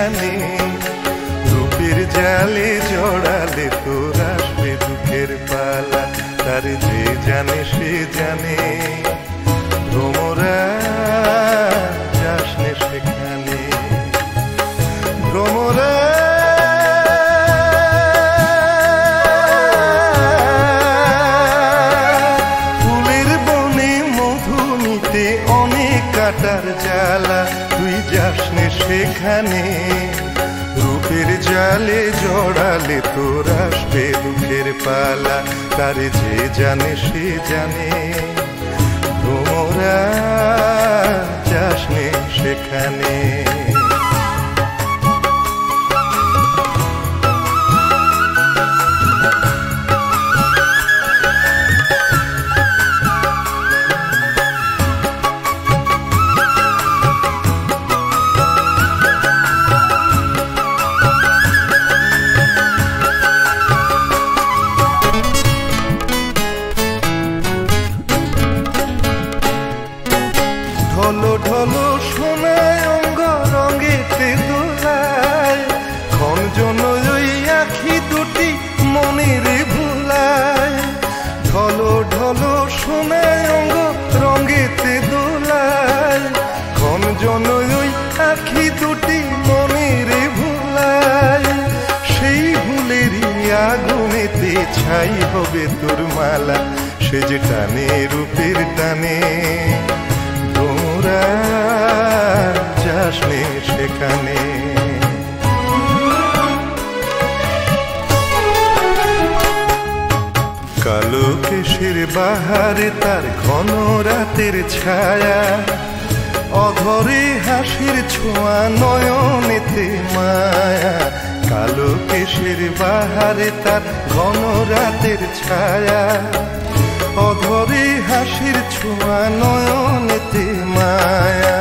সেখানে রূপের জালে জড়ালে তোর আসবে দুঃখের পালা তার যে জানে সে জানে ভ্রমরা যাসনে সেখানে ভ্রমরা ফুলের বনে মধু নিতে অনেক কাটার জ্বালা তুই যাসনে সেখানে রূপের জালে জড়ালে তোর আসবে দুঃখের পালা তার যে জানে সে জানে ভ্রমরা যাসনে সেখানে ঢলো ঢলো সোনায় অঙ্গ রঙেতে দোলায় ক্ষণ জন ওই আখি দুটি মনের ভুলায় ঢলো ঢলো সোনায় অঙ্গ রঙেতে দোলায় ক্ষণ জন ওই আখি দুটি মনের ভুলায় সেই ভুলেরই আগুনেতে ছাই হবে তোর মালা সে যে টানে রূপের টানে তোরা যাসনে সেখানে কালো কেশের বাহারে তার ঘন রাতের ছায়া অধরে হাসির ছোঁয়া নয়নেতে মায়া কালো কেশের বাহারে তার ঘন রাতের ছায়া অধরে হাসির ছোঁয়া নয়নেতে মায়া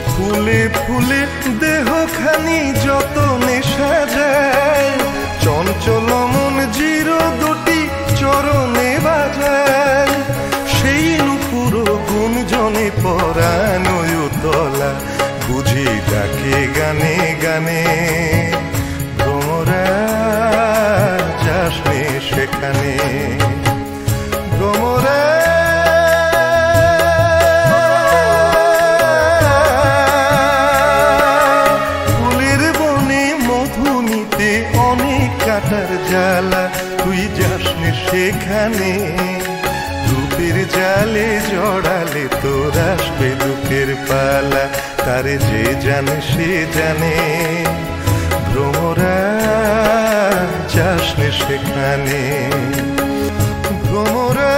ফুলে ফুলে দেহখানি যতনে সাজায় চঞ্চল মন জিরো দুটি চরণে বাজায় সেই নুপুর গুঞ্জনে পরানয় তলা বুঝি ডাকে গানে গানে ভ্রমরা যাসনে সেখানে ভ্রমরা ফুলের বনে মধু নিতে অনেক কাটার জ্বালা তুই যাসনে সেখানে রূপের জালে জড়ালে তোর আসবে দুঃখের পালা তারে যে জানে সে জানে ভ্রমরা যাসনে সেখানে ভ্রমরা